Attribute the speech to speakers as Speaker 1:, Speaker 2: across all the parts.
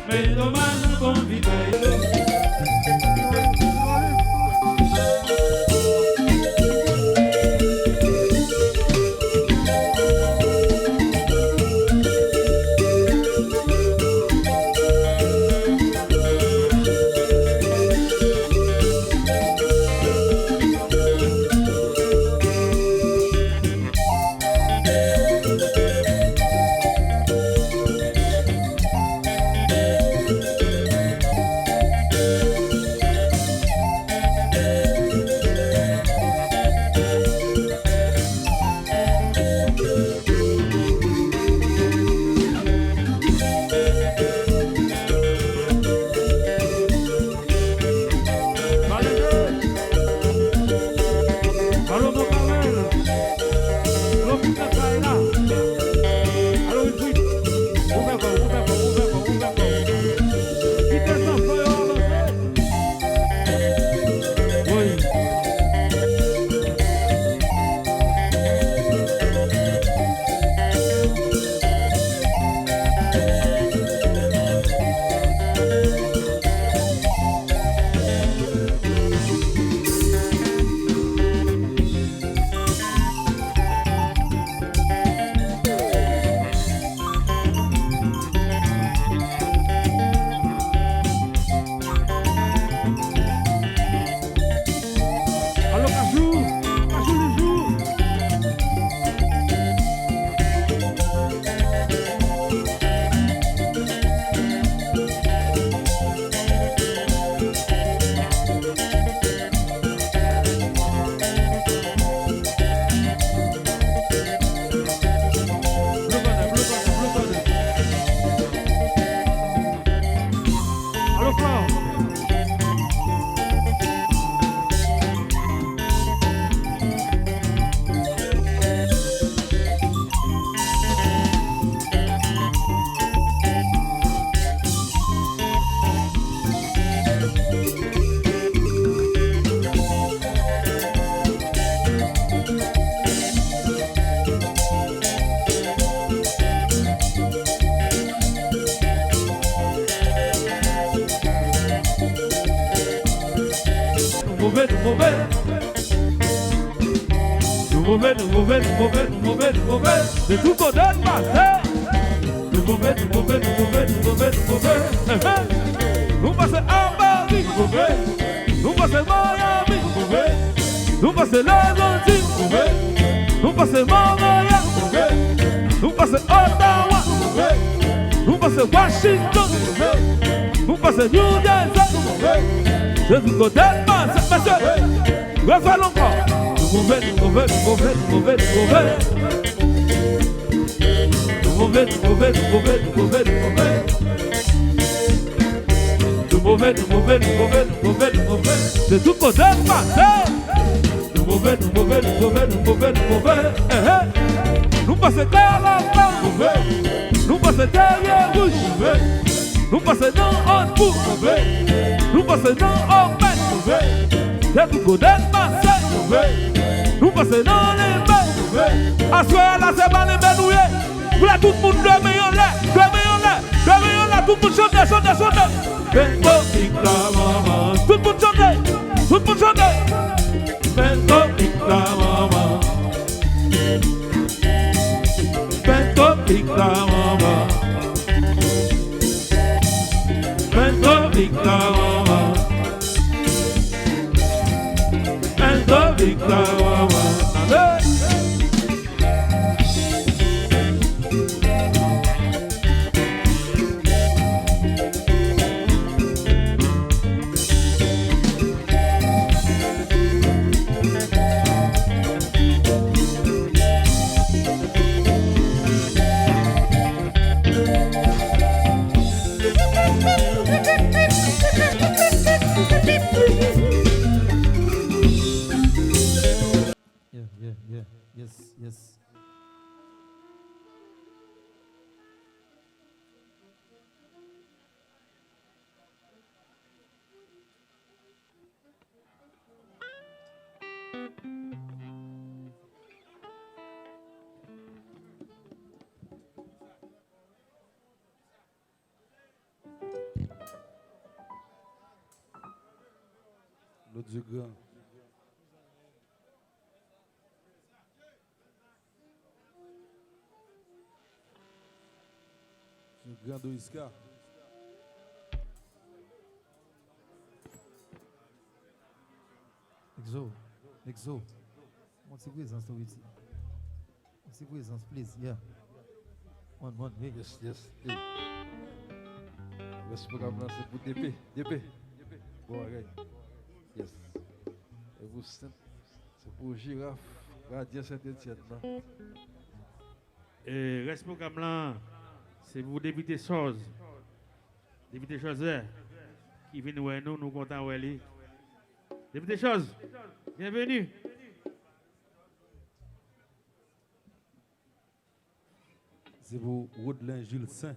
Speaker 1: Melomano conviveiro.
Speaker 2: De tout poder passer. Nous mover. Nous passer à Paris. Nous passer Miami. Nous passer l'Argentine. Nous passer Montréal. Nous passer Ottawa. Nous passer Washington. Nous passer New Jersey. De tout poder passer, monsieur. Refais-le encore. Nous mover. De tout côté passer. Nous mauvais. Nous passons derrière la femme. Nous passons derrière rouge. Nous passons dans un bout. Nous passons dans un mètre. De tout côté passer. Nous passons dans les mains. Assoyez la semaine et benouillé. Pour tout le monde, 2 millions là, tout le monde chante. Bento la maman, tout le monde chante. Bento la maman, Bento la maman, Bento la maman, Bento la maman.
Speaker 3: Claude Dugrand. Dugrand Doiska.
Speaker 4: Exo. What's the presence to it? What's the presence, please? Yeah. One, hey.
Speaker 3: Yes. Hey. Esse programa c'est pour DP. Bon, ok. Yes. Et vous, c'est pour Girafe, Gardien Saint-Etienne.
Speaker 1: Et reste programme là, c'est pour député Chose. Député Chose, qui vient nous contents de lui. Député Chose, bienvenue.
Speaker 3: C'est pour Rodelin Jules Saint.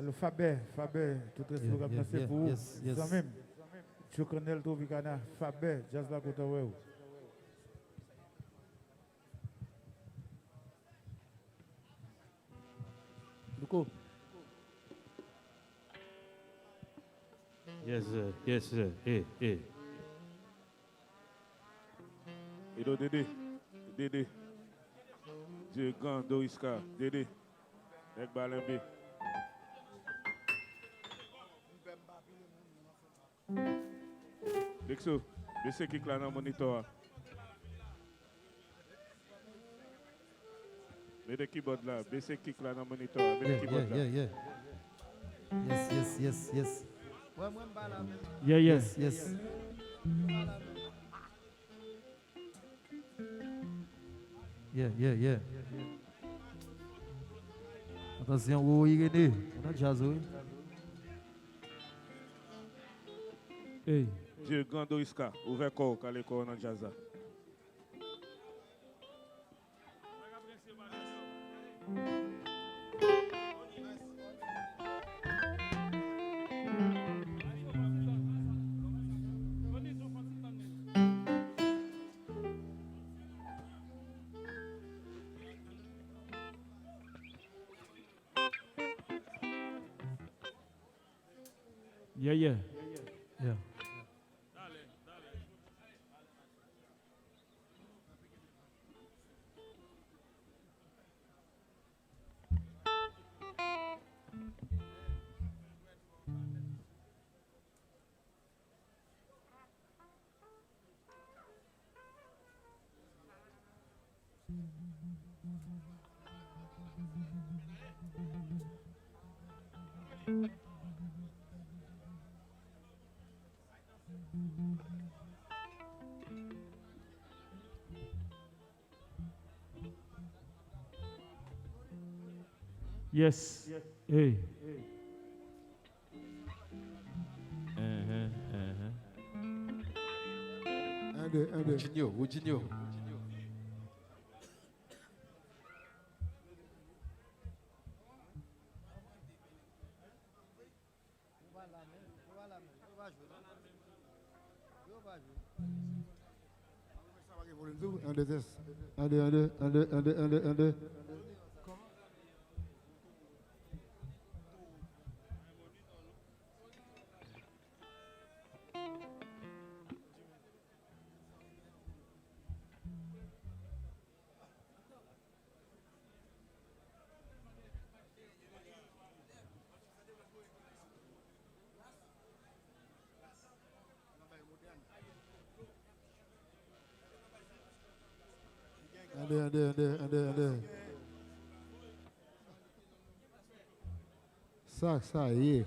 Speaker 5: Le Faber, tout le
Speaker 4: Yeah,
Speaker 5: programme,
Speaker 4: yeah,
Speaker 5: c'est
Speaker 4: yeah,
Speaker 5: pour vous.
Speaker 4: yes, yes.
Speaker 5: Ça même. Je connais le Tropicana, Faber, Jazz la Côte d'Ouest.
Speaker 3: Luko.
Speaker 1: Yes, sir. Yes, sir. Hey.
Speaker 6: Hello, Dédé. Dieu grand, Doriska, Dédé. Ek Balembe. Dexo, baissez qui là dans le moniteur. Mets le keyboard là, baissez qui là dans le moniteur. Mets le
Speaker 4: Yeah,
Speaker 6: keyboard là.
Speaker 4: yeah. Yes.
Speaker 1: Yeah.
Speaker 4: Yes. Yeah. Attention, o Irene. On a jazz, oui.
Speaker 2: Hey.
Speaker 6: Dieu grand, Doriska, ouvert corps, calé corps dans le jazz là.
Speaker 2: Yeah.
Speaker 4: Yeah.
Speaker 2: Yes. Hey.
Speaker 5: Un, deux.
Speaker 3: Ujinho.
Speaker 5: Un, deux. Un, deux. Ça y est.